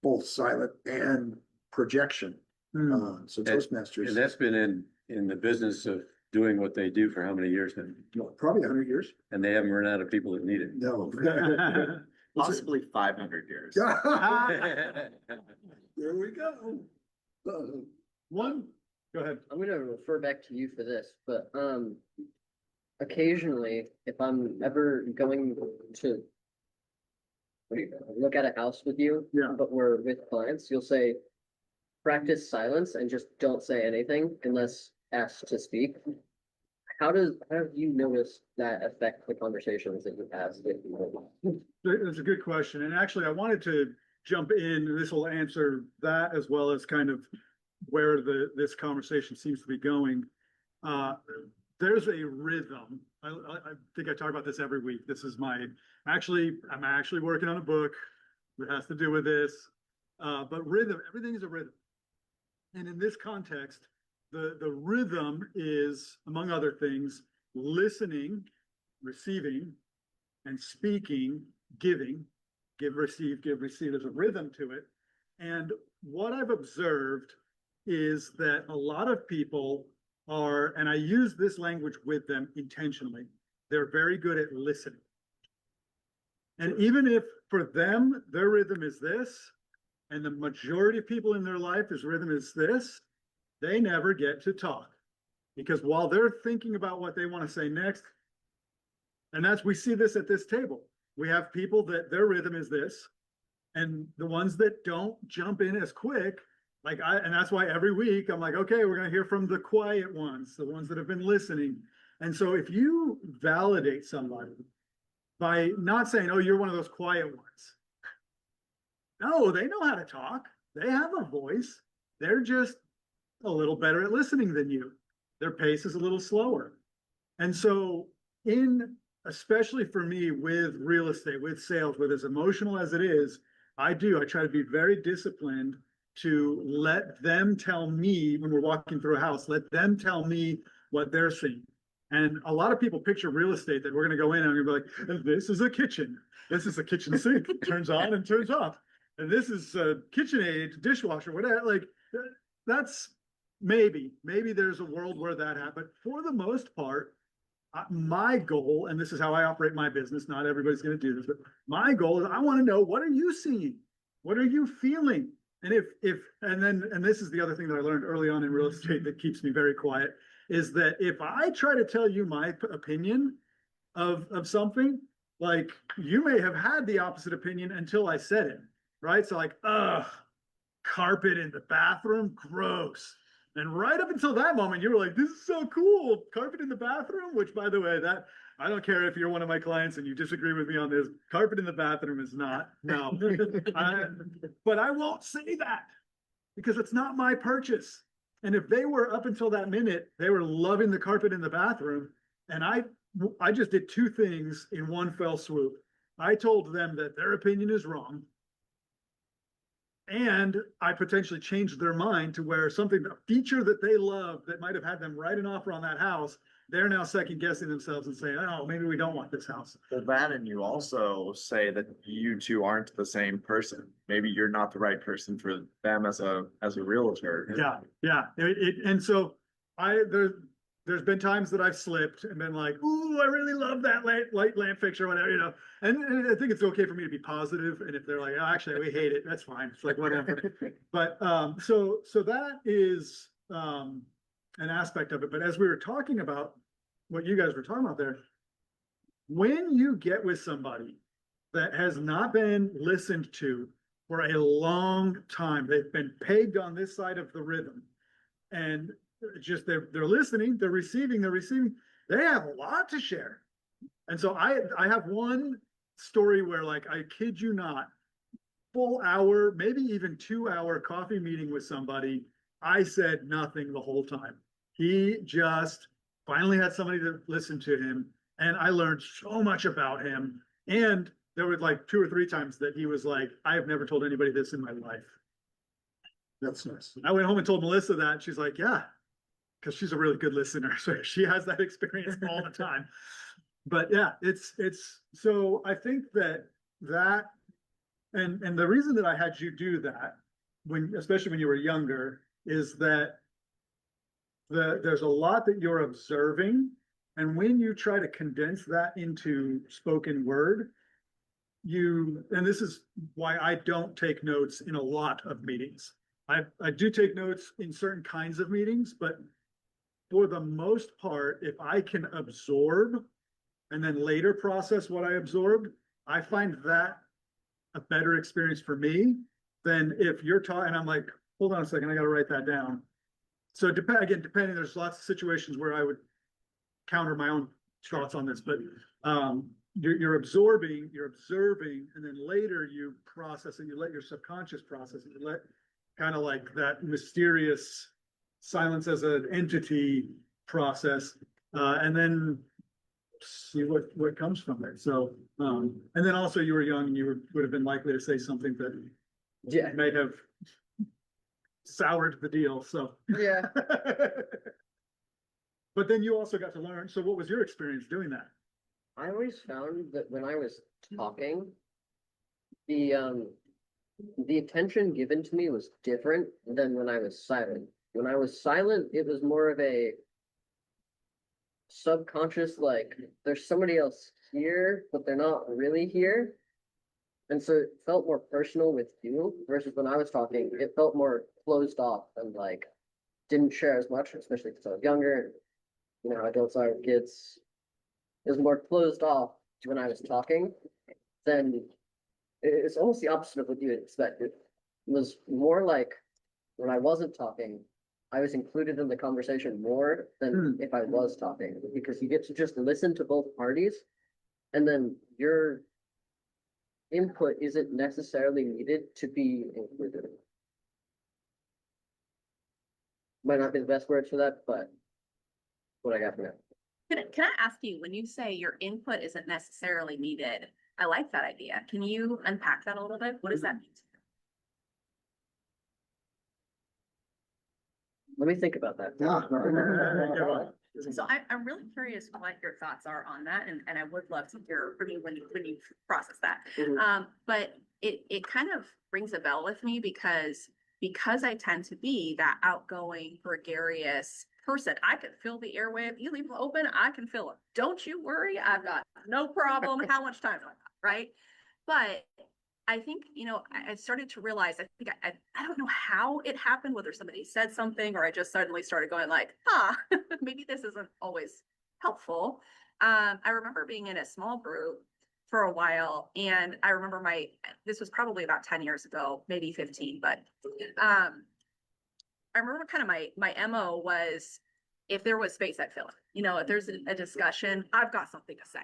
both silent and projection. So Toastmasters, And that's been in the business of doing what they do for how many years now? probably 100 years. And they haven't run out of people that need it. No. Possibly 500 years. There we go. One, go ahead. I'm gonna refer back to you for this, but occasionally, if I'm ever going to look at a house with you, Yeah. but we're with clients, you'll say, practice silence and just don't say anything unless asked to speak. How have you noticed that affect the conversations that you have with people? That's a good question. And actually, I wanted to jump in, and this will answer that as well as kind of where this conversation seems to be going. There's a rhythm. I think I talk about this every week. This is I'm actually working on a book that has to do with this. But rhythm, everything is a rhythm. And in this context, the rhythm is, among other things, listening, receiving, and speaking, giving, give, receive, give, receive. There's a rhythm to it. And what I've observed is that a lot of people are, and I use this language with them intentionally, they're very good at listening. And even if for them, their rhythm is this, and the majority of people in their life, his rhythm is this, they never get to talk. Because while they're thinking about what they want to say next, and we see this at this table. We have people that their rhythm is this, and the ones that don't jump in as quick, and that's why every week I'm like, okay, we're going to hear from the quiet ones, the ones that have been listening. And so if you validate somebody by not saying, oh, you're one of those quiet ones. No, they know how to talk. They have a voice. They're just a little better at listening than you. Their pace is a little slower. And so especially for me with real estate, with sales, with as emotional as it is, I try to be very disciplined to let them tell me when we're walking through a house, let them tell me what they're seeing. And a lot of people picture real estate that we're going to go in and I'm going to be like, this is a kitchen. This is a kitchen sink, turns on and turns off. And this is a KitchenAid dishwasher, whatever. Like that's maybe there's a world where that happens. But for the most part, my goal, and this is how I operate my business, not everybody's going to do this, but my goal is I want to know, what are you seeing? What are you feeling? And and this is the other thing that I learned early on in real estate that keeps me very quiet, is that if I try to tell you my opinion of something, like, you may have had the opposite opinion until I said it, right? So like, ugh, carpet in the bathroom, gross. And right up until that moment, you were like, this is so cool, carpet in the bathroom, which, by the way, that I don't care if you're one of my clients and you disagree with me on this, carpet in the bathroom is not, no. But I won't say that because it's not my purchase. And if they were, up until that minute, they were loving the carpet in the bathroom, and I just did two things in one fell swoop. I told them that their opinion is wrong, and I potentially changed their mind to where something, a feature that they love that might have had them write an offer on that house, they're now second guessing themselves and saying, oh, maybe we don't want this house. Well, that, and you also say that you two aren't the same person. Maybe you're not the right person for them as a realtor. Yeah. And so there's been times that I've slipped and been like, ooh, I really love that light lamp fixture, whatever, you know. And I think it's okay for me to be positive. And if they're like, oh, actually, we hate it, that's fine. It's like, whatever. But so that is an aspect of it. But as we were talking about what you guys were talking about there, when you get with somebody that has not been listened to for a long time, they've been pegged on this side of the rhythm, and just they're listening, they're receiving, they have a lot to share. And so I have one story where, like, I kid you not, full hour, maybe even 2 hour coffee meeting with somebody, I said nothing the whole time. He just finally had somebody to listen to him, and I learned so much about him. And there were like 2 or 3 times that he was like, I have never told anybody this in my life. That's nice. I went home and told Melissa that, and she's like, yeah, because she's a really good listener. So she has that experience all the time. But yeah, it's so I think that and the reason that I had you do that, especially when you were younger, is that there's a lot that you're observing, and when you try to condense that into spoken word, and this is why I don't take notes in a lot of meetings. I do take notes in certain kinds of meetings, but for the most part, if I can absorb and then later process what I absorbed, I find that a better experience for me than if you're talking and I'm like, hold on a second, I got to write that down. So depending, there's lots of situations where I would counter my own thoughts on this, but you're absorbing, you're observing, and then later you process it, you let your subconscious process it, you let kind of like that mysterious silence as an entity process, and then see what comes from it. So, and then also you were young and you would have been likely to say something that may have soured the deal. So Yeah. But then you also got to learn. So what was your experience doing that? I always found that when I was talking, the attention given to me was different than when I was silent. When I was silent, it was more of a subconscious, like there's somebody else here, but they're not really here. And so it felt more personal with you versus when I was talking, it felt more closed off and like didn't share as much, especially because I was younger. You know, adults are kids. It was more closed off when I was talking. Then it's almost the opposite of what you had expected. It was more like when I wasn't talking, I was included in the conversation more than if I was talking, because you get to just listen to both parties, and then your input isn't necessarily needed to be included. Might not be the best words for that, but what I got from it. Can I ask you, when you say your input isn't necessarily needed, I like that idea. Can you unpack that a little bit? What does that mean? Let me think about that. So I'm really curious what your thoughts are on that, and I would love to hear from you when you process that. Mhm. But it kind of rings a bell with me because because I tend to be that outgoing, gregarious person, I can fill the airwave. You leave them open, I can fill them. Don't you worry, I've got no problem. How much time do I have, right? But I think, I started to realize, I don't know how it happened, whether somebody said something or I just suddenly started going like, maybe this isn't always helpful. I remember being in a small group for a while, and I remember this was probably about 10 years ago, maybe 15, but I remember kind of my MO was, if there was space, I'd fill it. If there's a discussion, I've got something to say.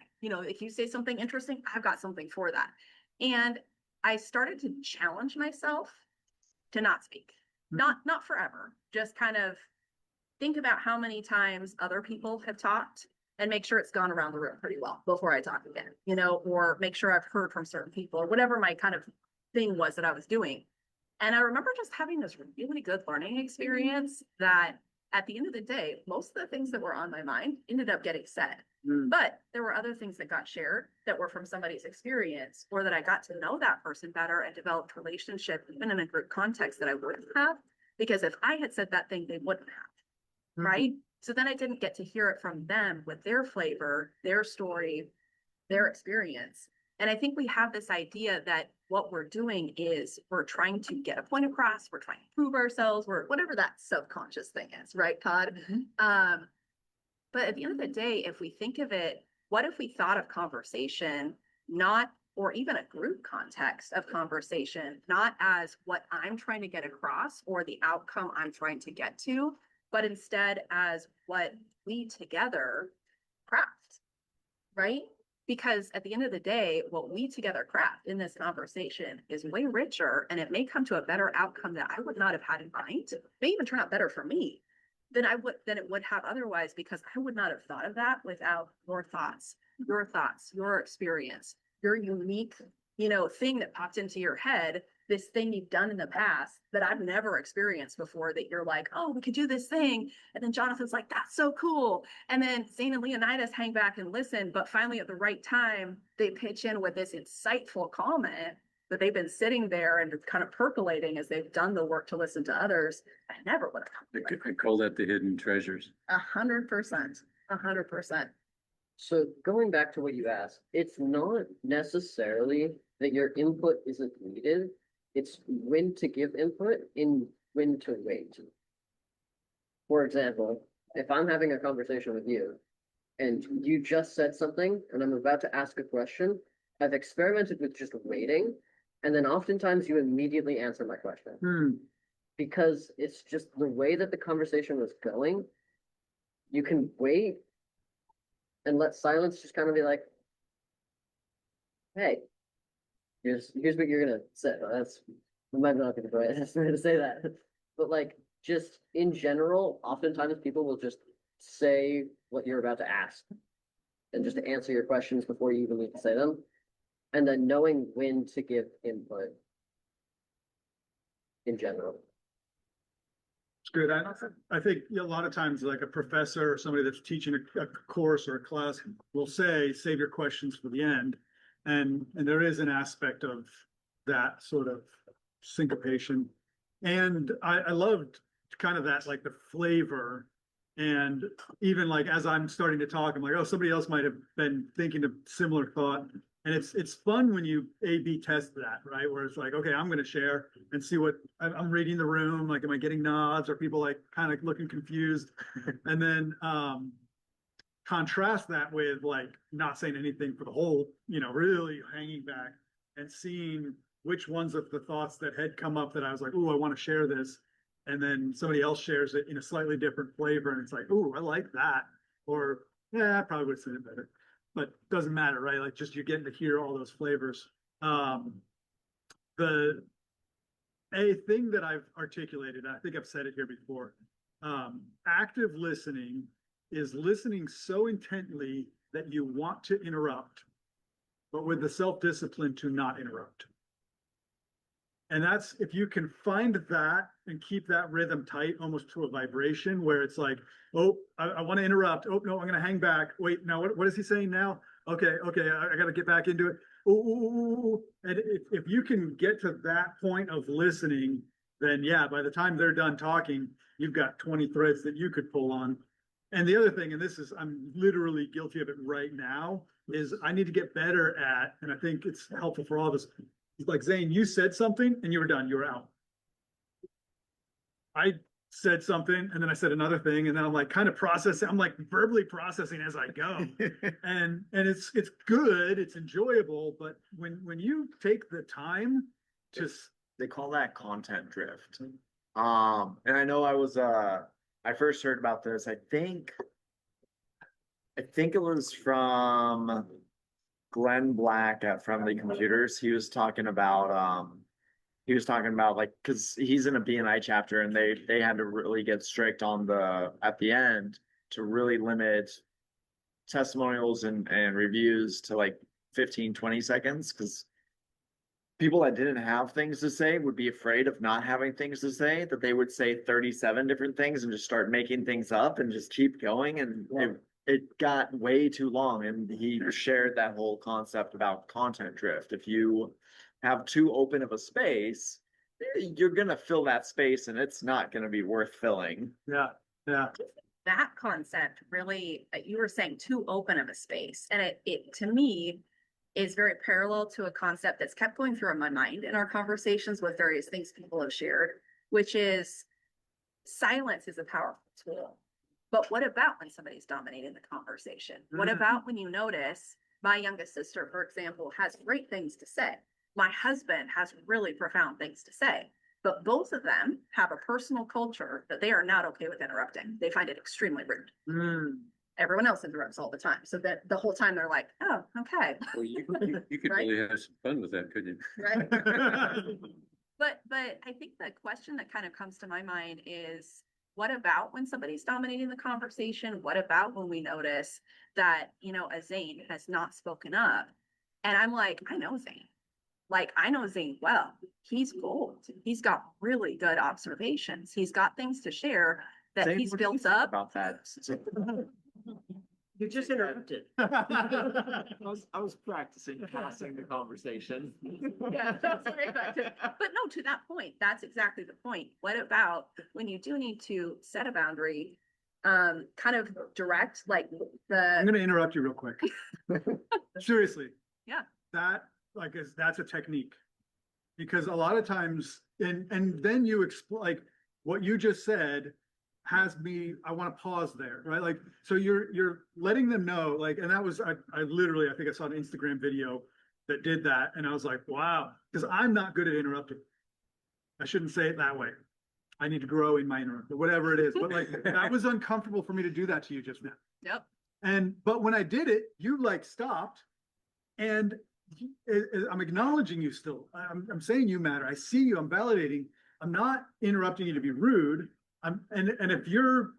If you say something interesting, I've got something for that. And I started to challenge myself to not speak, not forever, just kind of think about how many times other people have talked and make sure it's gone around the room pretty well before I talk again, or make sure I've heard from certain people or whatever my kind of thing was that I was doing. And I remember just having this really good learning experience that at the end of the day, most of the things that were on my mind ended up getting said. But there were other things that got shared that were from somebody's experience, or that I got to know that person better and developed relationship even in a group context that I wouldn't have, because if I had said that thing, they wouldn't have, right? So then I didn't get to hear it from them with their flavor, their story, their experience. And I think we have this idea that what we're doing is we're trying to get a point across, we're trying to prove ourselves, we're whatever that subconscious thing is, right, Todd? But at the end of the day, if we think of it, what if we thought of conversation, or even a group context of conversation, not as what I'm trying to get across or the outcome I'm trying to get to, but instead as what we together craft, right? Because at the end of the day, what we together craft in this conversation is way richer, and it may come to a better outcome that I would not have had in mind. It may even turn out better for me than it would have otherwise, because I would not have thought of that without your thoughts, your experience, your unique, thing that popped into your head, this thing you've done in the past that I've never experienced before, that you're like, oh, we could do this thing. And then Jonathan's like, that's so cool. And then Zane and Leonidas hang back and listen, but finally at the right time, they pitch in with this insightful comment that they've been sitting there and kind of percolating as they've done the work to listen to others. I never would have come. I call that the hidden treasures. 100%. 100%. So going back to what you asked, it's not necessarily that your input isn't needed. It's when to give input and when to wait. For example, if I'm having a conversation with you and you just said something and I'm about to ask a question, I've experimented with just waiting, and then oftentimes you immediately answer my question. Because it's just the way that the conversation was going. You can wait and let silence just kind of be like, hey, here's what you're gonna say. I'm not gonna go ahead to say that. But like, just in general, oftentimes people will just say what you're about to ask and just answer your questions before you even need to say them. And then knowing when to give input in general. It's good. I think a lot of times, like a professor or somebody that's teaching a course or a class will say, save your questions for the end. And there is an aspect of that sort of syncopation. And I loved kind of that, like the flavor. And even like, as I'm starting to talk, I'm like, oh, somebody else might have been thinking a similar thought. And it's fun when you A/B test that, right? Where it's like, okay, I'm going to share and see what I'm reading the room. Like, am I getting nods? Or people like kind of looking confused? And then contrast that with like not saying anything for the whole, really hanging back and seeing which ones of the thoughts that had come up that I was like, oh, I want to share this. And then somebody else shares it in a slightly different flavor. And it's like, oh, I like that. Or, yeah, I probably would have said it better. But doesn't matter, right? Like, just you're getting to hear all those flavors. A thing that I've articulated, I think I've said it here before, active listening is listening so intently that you want to interrupt, but with the self-discipline to not interrupt. And that's, if you can find that and keep that rhythm tight, almost to a vibration where it's like, oh, I want to interrupt. Oh, no, I'm going to hang back. Wait, now what is he saying now? Okay, I got to get back into it. Ooh. And if you can get to that point of listening then yeah, by the time they're done talking, you've got 20 threads that you could pull on. And the other thing, and this is, I'm literally guilty of it right now, is I need to get better at, and I think it's helpful for all of us. Like Zane, you said something and you were done, you were out. I said something and then I said another thing and then I'm like kind of processing, I'm like verbally processing as I go. And it's good, it's enjoyable, but when you take the time to They call that content drift. And I know I first heard about this, I think it was from Glenn Black at Friendly Computers. He was talking about like, cause he's in a BNI chapter and they had to really get strict on at the end to really limit testimonials and reviews to like 15, 20 seconds. Cause people that didn't have things to say would be afraid of not having things to say, that they would say 37 different things and just start making things up and just keep going. And it got way too long. And he shared that whole concept about content drift. If you have too open of a space, you're going to fill that space and it's not going to be worth filling. yeah. That concept really, you were saying too open of a space. And it to me is very parallel to a concept that's kept going through my mind in our conversations with various things people have shared, which is silence is a powerful tool. But what about when somebody's dominating the conversation? What about when you notice my youngest sister, for example, has great things to say? My husband has really profound things to say, but both of them have a personal culture that they are not okay with interrupting. They find it extremely rude. Everyone else interrupts all the time. So that the whole time they're like, oh, okay. Well, you could Right? really have some fun with that, couldn't you? Right. But I think the question that kind of comes to my mind is, what about when somebody's dominating the conversation? What about when we notice that, a Zane has not spoken up? And I'm like, I know Zane. Like, I know Zane well. He's gold. He's got really good observations. He's got things to share that Zane, he's what do you built think up. about that. You just interrupted. I was practicing passing the conversation. Yeah, that's very effective. But no, to that point, that's exactly the point. What about when you do need to set a boundary, kind of direct, like I'm the, gonna interrupt you real quick. Seriously. Yeah. That's a technique. Because a lot of times, and then you explain, like, what you just said has me, I want to pause there, right? Like, so you're letting them know, like, and that was, I think I saw an Instagram video that did that. And I was like, wow, because I'm not good at interrupting. I shouldn't say it that way. I need to grow in my interrupt, whatever it is. But like, that was uncomfortable for me to do that to you just now. yep, But when I did it, you like stopped and I'm acknowledging you still. I'm saying you matter. I see you. I'm validating. I'm not interrupting you to be rude. And if you're,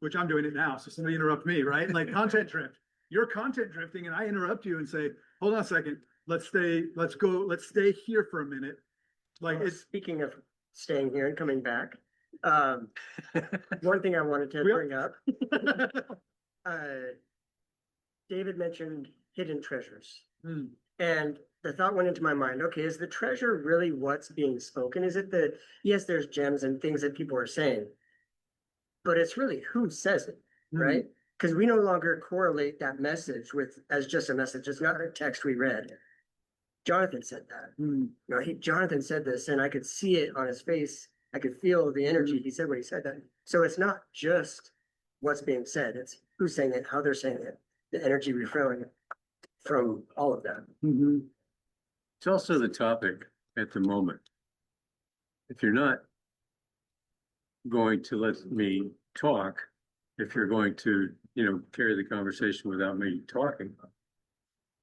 which I'm doing it now, so somebody interrupt me, right? Like content drift. You're content drifting and I interrupt you and say, hold on a second. Let's stay here for a minute. Like it's Speaking of staying here and coming back, one thing I wanted to bring up, David mentioned hidden treasures. And the thought went into my mind, okay, is the treasure really what's being spoken? Is it yes, there's gems and things that people are saying, but it's really who says it, right? Because we no longer correlate that message as just a message. It's not a text we read. Jonathan said that. Jonathan said this, and I could see it on his face. I could feel the energy. He said when he said that. So it's not just what's being said. It's who's saying it, how they're saying it, the energy refraining from all of that. It's also the topic at the moment. If you're not going to let me talk, if you're going to, carry the conversation without me talking,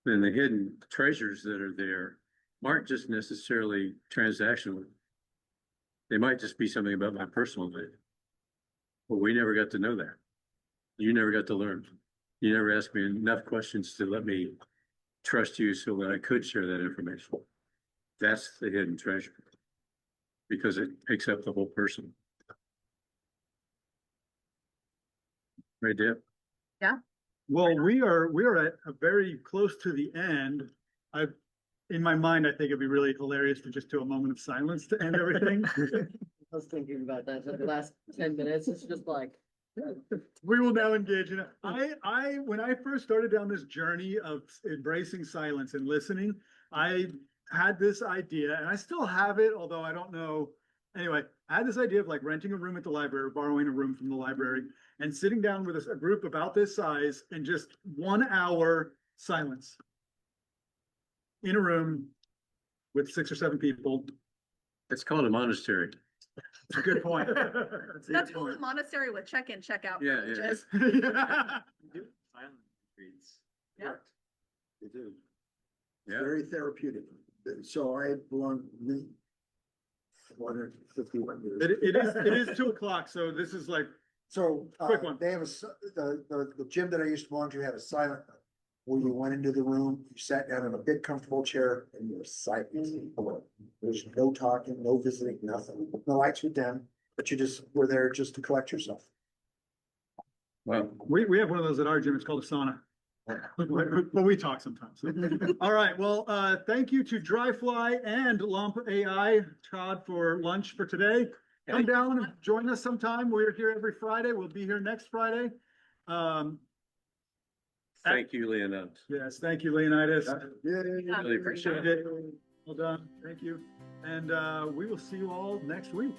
then the hidden treasures that are there aren't just necessarily transactional. They might just be something about my personal life. But we never got to know that. You never got to learn. You never asked me enough questions to let me trust you so that I could share that information. That's the hidden treasure, because it picks up the whole person. Right, Deb? Well, we are at a very close to the end. In my mind, I think it'd be really hilarious to just do a moment of silence to end everything. I was thinking about that for the last 10 minutes. It's just like, We will now engage in it. When I first started down this journey of embracing silence and listening, I had this idea, and I still have it, although I don't know. Anyway, I had this idea of like renting a room at the library, borrowing a room from the library, and sitting down with a group about this size and just 1 hour silence in a room with 6 or 7 people. It's called a monastery. It's a good point. That's called a monastery with check-in, check-out Yeah, privileges. Do silent retreats. Yeah. They do. It's Yeah. very therapeutic. So I belong, 151 years. It is 2 o'clock, so this is like, So, Quick one. they have the gym that I used to belong to had a silent, where you went into the room, you sat down in a big comfortable chair and you were silent. alone. There's no talking, no visiting, nothing. The lights were dim, but you just were there just to collect yourself. Well, we have one of those at our gym. It's called a sauna. But we talk sometimes. All right, well, thank you to Dryfly and Lump AI, Todd, for lunch for today. Come down and join us sometime. We're here every Friday. We'll be here next Friday. thank you, Leonidas. Yes, thank you, Leonidas. Really appreciate Appreciate it. Well done. Thank you. And we will see you all next week.